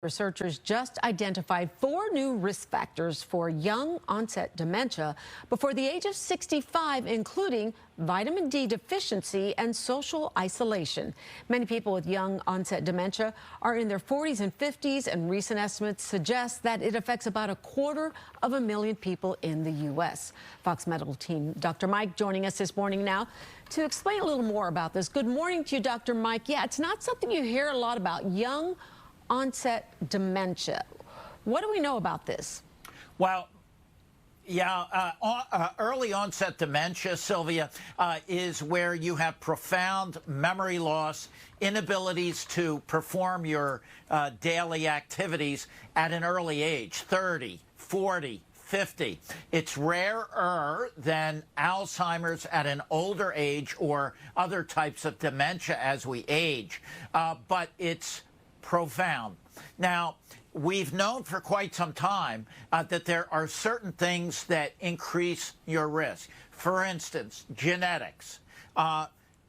Researchers just identified 4 new risk factors for young-onset dementia before the age of 65, including vitamin D deficiency and social isolation. Many people with young-onset dementia are in their 40s and 50s, and recent estimates suggest that it affects about 250,000 people in the U.S. Fox Medical team Dr. Mike joining us this morning now to explain a little more about this. Good morning to you, Dr. Mike. Yeah, it's not something you hear a lot about, young-onset dementia. What do we know about this? Well, yeah, early onset dementia, Sylvia, is where you have profound memory loss, inabilities to perform your daily activities at an early age, 30, 40, 50. It's rarer than Alzheimer's at an older age or other types of dementia as we age, but it's profound. Now, we've known for quite some time that there are certain things that increase your risk. For instance, genetics.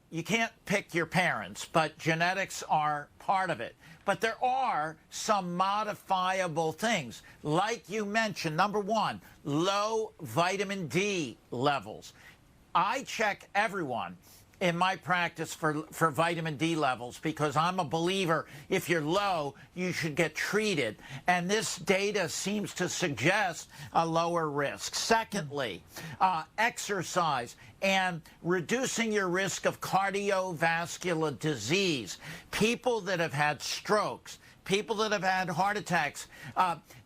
You can't pick your parents, but genetics are part of it. But there are some modifiable things. Like you mentioned, number one, low vitamin D levels. I check everyone in my practice for vitamin D levels because I'm a believer if you're low, you should get treated. And this data seems to suggest a lower risk. Secondly, exercise and reducing your risk of cardiovascular disease. People that have had strokes, people that have had heart attacks,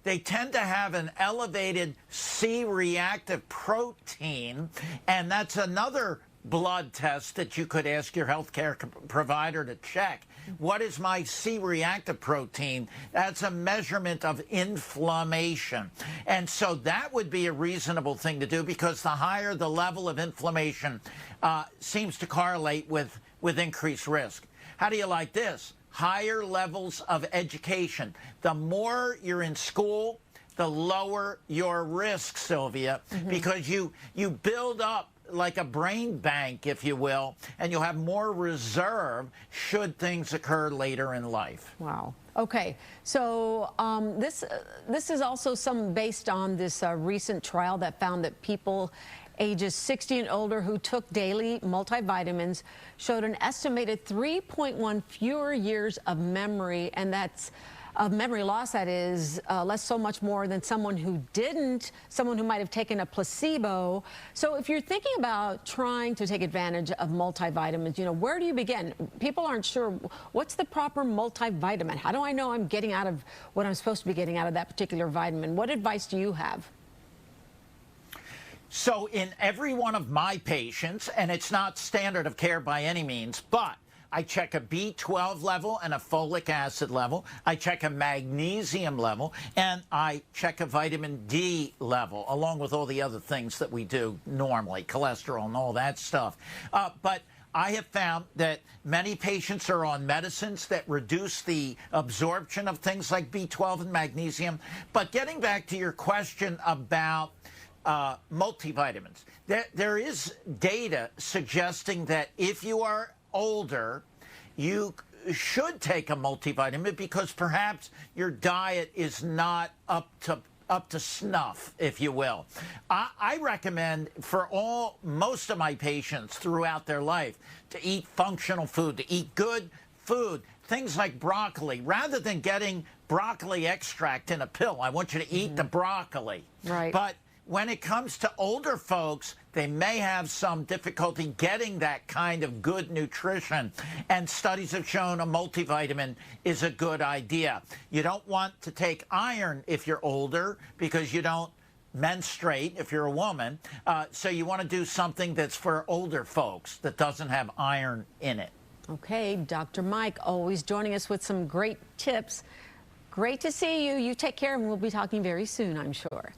they tend to have an elevated C-reactive protein, and that's another blood test that you could ask your healthcare provider to check. What is my C-reactive protein? That's a measurement of inflammation. And so that would be a reasonable thing to do because the higher the level of inflammation seems to correlate with increased risk. How do you like this? Higher levels of education. The more you're in school, the lower your risk, Sylvia, because you build up like a brain bank, if you will, and you'll have more reserve should things occur later in life. Wow. Okay. So this is also some based on this recent trial that found that people ages 60 and older who took daily multivitamins showed an estimated 3.1 fewer years of memory, and that's of memory loss, that is less so much more than someone who didn't, someone who might have taken a placebo. So if you're thinking about trying to take advantage of multivitamins, you know, where do you begin? People aren't sure what's the proper multivitamin. How do I know I'm getting out of what I'm supposed to be getting out of that particular vitamin? What advice do you have? So in every one of my patients, and it's not standard of care by any means, but I check a B12 level and a folic acid level. I check a magnesium level, and I check a vitamin D level, along with all the other things that we do normally, cholesterol and all that stuff. But I have found that many patients are on medicines that reduce the absorption of things like B12 and magnesium. But getting back to your question about multivitamins, there is data suggesting that if you are older, you should take a multivitamin because perhaps your diet is not up to snuff, if you will. I recommend for most of my patients throughout their life to eat functional food, to eat good food, things like broccoli. Rather than getting broccoli extract in a pill, I want you to eat the broccoli. Right. But when it comes to older folks, they may have some difficulty getting that kind of good nutrition, and studies have shown a multivitamin is a good idea. You don't want to take iron if you're older because you don't menstruate if you're a woman, so you want to do something that's for older folks that doesn't have iron in it. Okay, Dr. Mike, always joining us with some great tips. Great to see you. You take care, and we'll be talking very soon, I'm sure.